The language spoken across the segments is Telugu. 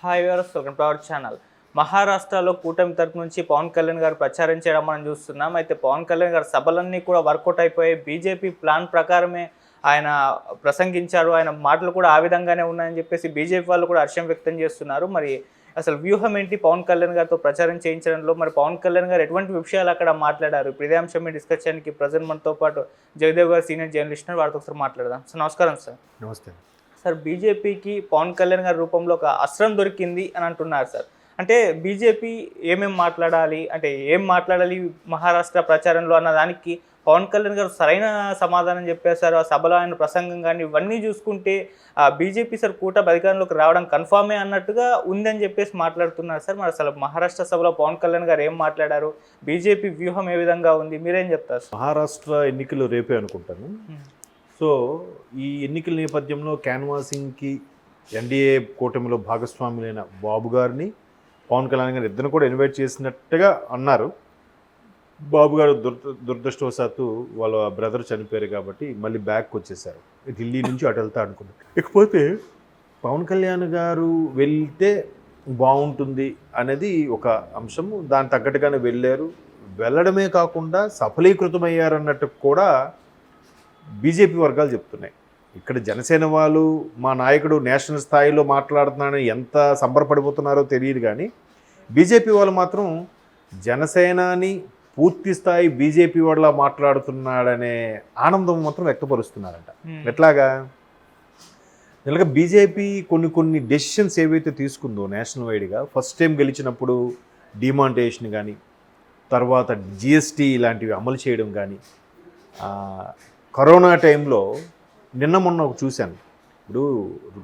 Hi viewers, welcome to our channel. మహారాష్ట్రలో కూటమి తరపు నుంచి పవన్ కళ్యాణ్ గారు ప్రచారం చేయడం మనం చూస్తున్నాం. అయితే పవన్ కళ్యాణ్ గారు సభలన్నీ కూడా వర్కౌట్ అయిపోయాయి. బీజేపీ ప్లాన్ ప్రకారమే ఆయన ప్రసంగించారు. ఆయన మాటలు కూడా ఆ విధంగానే ఉన్నాయని చెప్పేసి బీజేపీ వాళ్ళు కూడా హర్షం వ్యక్తం చేస్తున్నారు. మరి అసలు వ్యూహం ఏంటి పవన్ కళ్యాణ్ గారితో ప్రచారం చేయించడంలో? మరి పవన్ కళ్యాణ్ గారు ఎటువంటి విషయాలు అక్కడ మాట్లాడారు? ఇదే అంశం మీద డిస్కస్ చేయడానికి ప్రజెంట్ మనతో పాటు జగదేవ్ గారు సీనియర్ జర్నలిస్ట్, వారితో ఒకసారి మాట్లాడదాం. సార్ నమస్కారం. సార్ నమస్తే సార్, బీజేపీకి పవన్ కళ్యాణ్ గారి రూపంలో ఒక అస్త్రం దొరికింది అని అంటున్నారు సార్. అంటే బీజేపీ ఏమేమి మాట్లాడాలి, అంటే ఏం మాట్లాడాలి మహారాష్ట్ర ప్రచారంలో అన్న దానికి పవన్ కళ్యాణ్ గారు సరైన సమాధానం చెప్పేశారు. ఆ సభలో ఆయన ప్రసంగం కానీ ఇవన్నీ చూసుకుంటే బీజేపీ సార్ కూటమి అధికారంలోకి రావడం కన్ఫామే అన్నట్టుగా ఉందని చెప్పేసి మాట్లాడుతున్నారు సార్. మరి అసలు మహారాష్ట్ర సభలో పవన్ కళ్యాణ్ గారు ఏం మాట్లాడారు, బీజేపీ వ్యూహం ఏ విధంగా ఉంది, మీరేం చెప్తారు? మహారాష్ట్ర ఎన్నికలు రేపే అనుకుంటాను. సో ఈ ఎన్నికల నేపథ్యంలో క్యాన్వాసింగ్కి ఎన్డీఏ కూటమిలో భాగస్వాములైన బాబు గారిని పవన్ కళ్యాణ్ గారు ఇద్దరు కూడా ఇన్వైట్ చేసినట్టుగా అన్నారు. బాబు గారు దురదృష్టవశాత్తు వాళ్ళ బ్రదర్ చనిపోయారు కాబట్టి మళ్ళీ బ్యాక్ వచ్చేసారు. ఢిల్లీ నుంచి అటు వెళ్తా అనుకున్నారు. ఇకపోతే పవన్ కళ్యాణ్ గారు వెళ్తే బాగుంటుంది అనేది ఒక అంశము. దాని తగ్గట్టుగానే వెళ్ళారు. వెళ్ళడమే కాకుండా సఫలీకృతమయ్యారన్నట్టు కూడా బీజేపీ వర్గాలు చెప్తున్నాయి. ఇక్కడ జనసేన వాళ్ళు మా నాయకుడు నేషనల్ స్థాయిలో మాట్లాడుతున్నాడని ఎంత సంబరపడిపోతున్నారో తెలియదు, కానీ బీజేపీ వాళ్ళు మాత్రం జనసేనాని పూర్తి స్థాయి బీజేపీ వాళ్ళ మాట్లాడుతున్నాడనే ఆనందం మాత్రం వ్యక్తపరుస్తున్నారంట. ఎట్లాగా ఇలాగ బీజేపీ కొన్ని డెసిషన్స్ ఏవైతే తీసుకుందో నేషనల్ వైడ్గా, ఫస్ట్ టైం గెలిచినప్పుడు డిమానిటైజేషన్ కానీ, తర్వాత జిఎస్టీ ఇలాంటివి అమలు చేయడం కానీ, కరోనా టైంలో నిన్న మొన్న చూశాను. ఇప్పుడు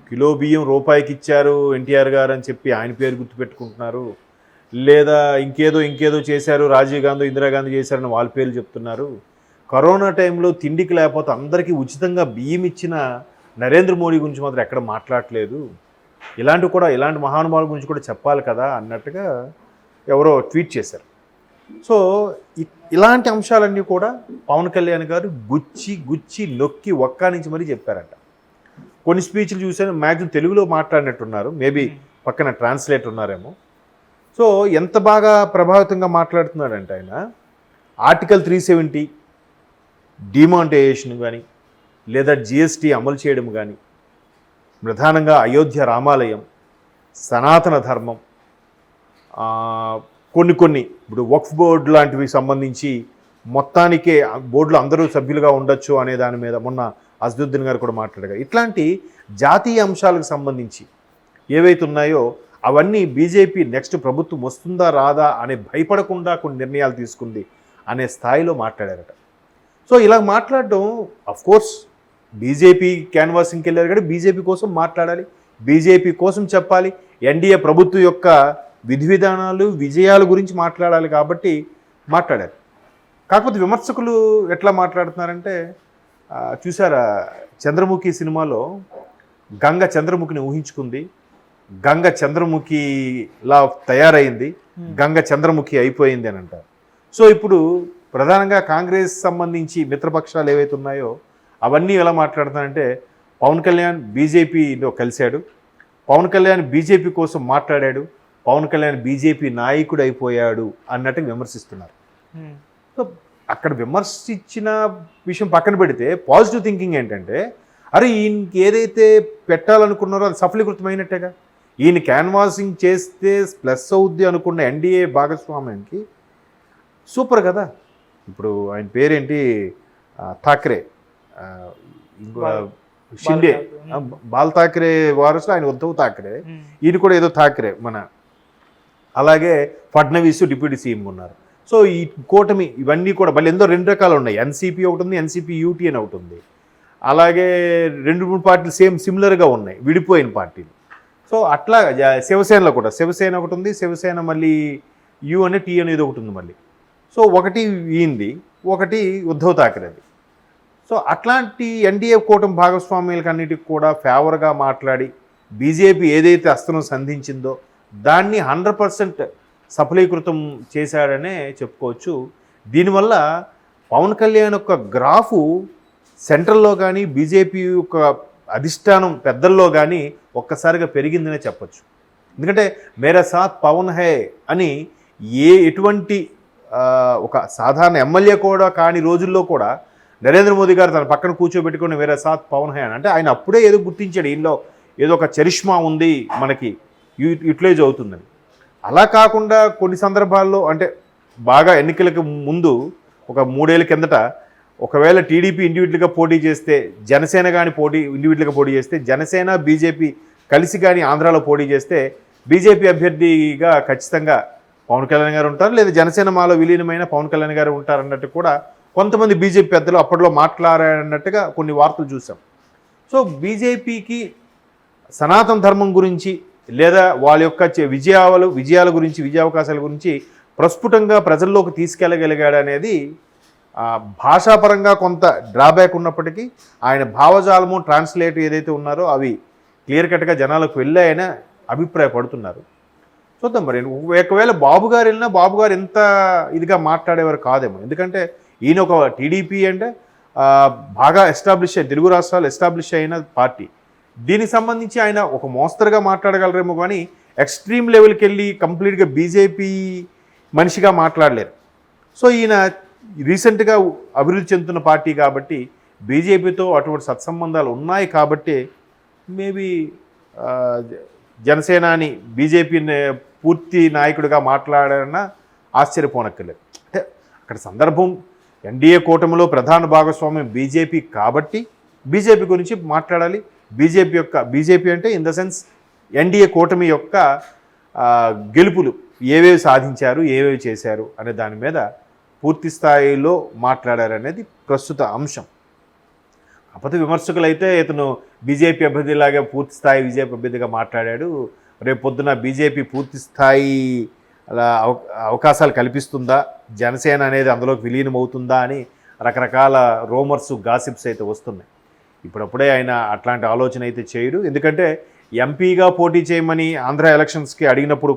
కిలో బియ్యం రూపాయికి ఇచ్చారు ఎన్టీఆర్ గారు అని చెప్పి ఆయన పేరు గుర్తుపెట్టుకుంటున్నారు, లేదా ఇంకేదో చేశారు, రాజీవ్ గాంధీ ఇందిరాగాంధీ చేశారని వాళ్ళ పేర్లు చెప్తున్నారు. కరోనా టైంలో తిండికి లేకపోతే అందరికీ ఉచితంగా బియ్యం ఇచ్చిన నరేంద్ర మోడీ గురించి మాత్రం ఎక్కడ మాట్లాడలేదు. ఇలాంటి మహానుభావుల గురించి కూడా చెప్పాలి కదా అన్నట్టుగా ఎవరో ట్వీట్ చేశారు. సో ఇలాంటి అంశాలన్నీ కూడా పవన్ కళ్యాణ్ గారు గుచ్చి నొక్కి నుంచి మరీ చెప్పారంట. కొన్ని స్పీచ్లు చూసాను, మ్యాక్సిమం తెలుగులో మాట్లాడినట్టున్నారు, మేబీ పక్కన ట్రాన్స్లేటర్ ఉన్నారేమో. సో ఎంత బాగా ప్రభావితంగా మాట్లాడుతున్నాడంటే ఆయన ఆర్టికల్ 370 డిమానిటైజేషన్ కానీ, లేదా జిఎస్టీ అమలు చేయడం కానీ, ప్రధానంగా అయోధ్య రామాలయం, సనాతన ధర్మం, కొన్ని ఇప్పుడు వక్ఫ్ బోర్డు లాంటివి సంబంధించి మొత్తానికే బోర్డులో అందరూ సభ్యులుగా ఉండొచ్చు అనే దాని మీద మొన్న అసదుద్దీన్ గారు కూడా మాట్లాడారు. ఇట్లాంటి జాతీయ అంశాలకు సంబంధించి ఏవైతే ఉన్నాయో అవన్నీ బీజేపీ నెక్స్ట్ ప్రభుత్వం వస్తుందా రాదా అనే భయపడకుండా కొన్ని నిర్ణయాలు తీసుకుంది అనే స్థాయిలో మాట్లాడారట. సో ఇలా మాట్లాడడం అఫ్కోర్స్ బీజేపీ క్యాన్వాసింగ్కి వెళ్ళారు కాబట్టి బీజేపీ కోసం మాట్లాడాలి, బీజేపీ కోసం చెప్పాలి, ఎన్డీఏ ప్రభుత్వం యొక్క విధి విధానాలు విజయాల గురించి మాట్లాడాలి కాబట్టి మాట్లాడారు. కాకపోతే విమర్శకులు ఎట్లా మాట్లాడుతున్నారంటే, చూసారా చంద్రముఖి సినిమాలో గంగ చంద్రముఖిని ఊహించుకుంది, గంగ చంద్రముఖిలా తయారైంది, గంగ చంద్రముఖి అయిపోయింది అని అంటారు. సో ఇప్పుడు ప్రధానంగా కాంగ్రెస్ సంబంధించి మిత్రపక్షాలు ఏవైతే ఉన్నాయో అవన్నీ ఎలా మాట్లాడుతున్నారంటే, పవన్ కళ్యాణ్ బీజేపీలో కలిశాడు, పవన్ కళ్యాణ్ బీజేపీ కోసం మాట్లాడాడు, పవన్ కళ్యాణ్ బీజేపీ నాయకుడు అయిపోయాడు అన్నట్టు విమర్శిస్తున్నారు. సో అక్కడ విమర్శించిన విషయం పక్కన పెడితే పాజిటివ్ థింకింగ్ ఏంటంటే, అరే ఈయనకి ఏదైతే పెట్టాలనుకున్నారో అది సఫలీకృతమైనట్టేగా. ఈయన క్యాన్వాసింగ్ చేస్తే ప్లస్ అవుద్ది అనుకున్న ఎన్డీఏ భాగస్వామ్యానికి సూపర్ కదా. ఇప్పుడు ఆయన పేరేంటి, ఠాక్రే, షిండే, బాల్ ఠాక్రే వారసులు ఆయన ఉద్ధవ్ ఠాక్రే, ఈయన కూడా ఏదో ఠాక్రే మన, అలాగే ఫడ్నవీస్ డిప్యూటీ సీఎం ఉన్నారు. సో ఈ కూటమి ఇవన్నీ కూడా మళ్ళీ ఎంతో 2 రకాలు ఉన్నాయి. ఎన్సీపీ ఒకటి ఉంది, ఎన్సీపీ యూటీ అని ఒకటి ఉంది. అలాగే 2-3 పార్టీలు సిమిలర్గా ఉన్నాయి, విడిపోయిన పార్టీలు. సో అట్లా శివసేనలో కూడా శివసేన ఒకటి ఉంది, శివసేన మళ్ళీ యూ అనే టీ అనేది ఒకటి ఉంది మళ్ళీ. సో ఒకటి ఈంది, ఒకటి ఉద్ధవ్ ఠాక్రేది. సో అట్లాంటి ఎన్డీఏ కూటమి భాగస్వామ్యాలకు అన్నిటికి కూడా ఫేవర్గా మాట్లాడి బీజేపీ ఏదైతే అస్త్రం సంధించిందో దాన్ని 100% సఫలీకృతం చేశాడనే చెప్పుకోవచ్చు. దీనివల్ల పవన్ కళ్యాణ్ యొక్క గ్రాఫు సెంట్రల్లో కానీ బీజేపీ యొక్క అధిష్టానం పెద్దల్లో కానీ ఒక్కసారిగా పెరిగిందనే చెప్పచ్చు. ఎందుకంటే మేరా సాత్ పవన్ హై అని ఎటువంటి ఒక సాధారణ ఎమ్మెల్యే కూడా కాని రోజుల్లో కూడా నరేంద్ర మోదీ గారు తన పక్కన కూర్చోబెట్టుకుని మేరా సాత్ పవన్ హై అని అంటే ఆయన అప్పుడే ఏదో గుర్తించాడు, ఈయనలో ఏదో ఒక చరిష్మా ఉంది, మనకి యూటిలైజ్ అవుతుందని. అలా కాకుండా కొన్ని సందర్భాల్లో అంటే బాగా ఎన్నికలకు ముందు ఒక 3 ఏళ్ళ కిందట ఒకవేళ టీడీపీ ఇండివిజువల్గా పోటీ చేస్తే, జనసేన కానీ ఇండివిజువల్గా పోటీ చేస్తే, జనసేన బీజేపీ కలిసి కానీ ఆంధ్రాలో పోటీ చేస్తే బీజేపీ అభ్యర్థిగా ఖచ్చితంగా పవన్ కళ్యాణ్ గారు ఉంటారు, లేదా జనసేన మాలో విలీనమైన పవన్ కళ్యాణ్ గారు ఉంటారన్నట్టు కూడా కొంతమంది బీజేపీ పెద్దలు అప్పట్లో మాట్లాడారన్నట్టుగా కొన్ని వార్తలు చూసాం. సో బీజేపీకి సనాతన ధర్మం గురించి లేదా వాళ్ళ యొక్క విజయాల గురించి, విజయావకాశాల గురించి ప్రస్ఫుటంగా ప్రజల్లోకి తీసుకెళ్ళగలిగాడు అనేది భాషాపరంగా కొంత డ్రాబ్యాక్ ఉన్నప్పటికీ ఆయన భావజాలము ట్రాన్స్లేట్ ఏదైతే ఉన్నారో అవి క్లియర్ కట్గా జనాలకు వెళ్ళాయని అభిప్రాయపడుతున్నారు. చూద్దాం మరి. ఒకవేళ బాబు గారు వెళ్ళినా బాబు గారు ఎంత ఇదిగా మాట్లాడేవారు కాదేమో, ఎందుకంటే ఈయన ఒక టీడీపీ అంటే బాగా ఎస్టాబ్లిష్ అయ్యి తెలుగు రాష్ట్రాలు ఎస్టాబ్లిష్ అయిన పార్టీ. దీనికి సంబంధించి ఆయన ఒక మోస్తరుగా మాట్లాడగలరేమో కానీ ఎక్స్ట్రీమ్ లెవెల్కి వెళ్ళి కంప్లీట్గా బీజేపీ మనిషిగా మాట్లాడలేరు. సో ఈయన రీసెంట్గా అభివృద్ధి చెందుతున్న పార్టీ కాబట్టి బీజేపీతో అటువంటి సత్సంబంధాలు ఉన్నాయి కాబట్టి మేబీ జనసేనాని బీజేపీ పూర్తి నాయకుడిగా మాట్లాడారన్న ఆశ్చర్యపోనక్కర్లేదు. అంటే అక్కడ సందర్భం ఎన్డీఏ కూటమిలో ప్రధాన భాగస్వామ్యం బీజేపీ కాబట్టి బీజేపీ గురించి మాట్లాడాలి. బీజేపీ అంటే ఇన్ ద సెన్స్ ఎన్డీఏ కూటమి యొక్క గెలుపులు ఏవేవి సాధించారు, ఏవేవి చేశారు అనే దాని మీద పూర్తి స్థాయిలో మాట్లాడారనేది ప్రస్తుత అంశం. కాకపోతే విమర్శకులు అయితే ఇతను బీజేపీ అభ్యర్థిలాగా పూర్తి స్థాయి బీజేపీ అభ్యర్థిగా మాట్లాడాడు, రేపు పొద్దున బీజేపీ పూర్తి స్థాయి అలా అవకాశాలు కల్పిస్తుందా, జనసేన అనేది అందులోకి విలీనం అవుతుందా అని రకరకాల రూమర్స్, గాసిప్స్ అయితే వస్తున్నాయి. ఇప్పుడప్పుడే ఆయన అట్లాంటి ఆలోచన అయితే చేయడు. ఎందుకంటే ఎంపీగా పోటీ చేయమని ఆంధ్ర ఎలక్షన్స్కి అడిగినప్పుడు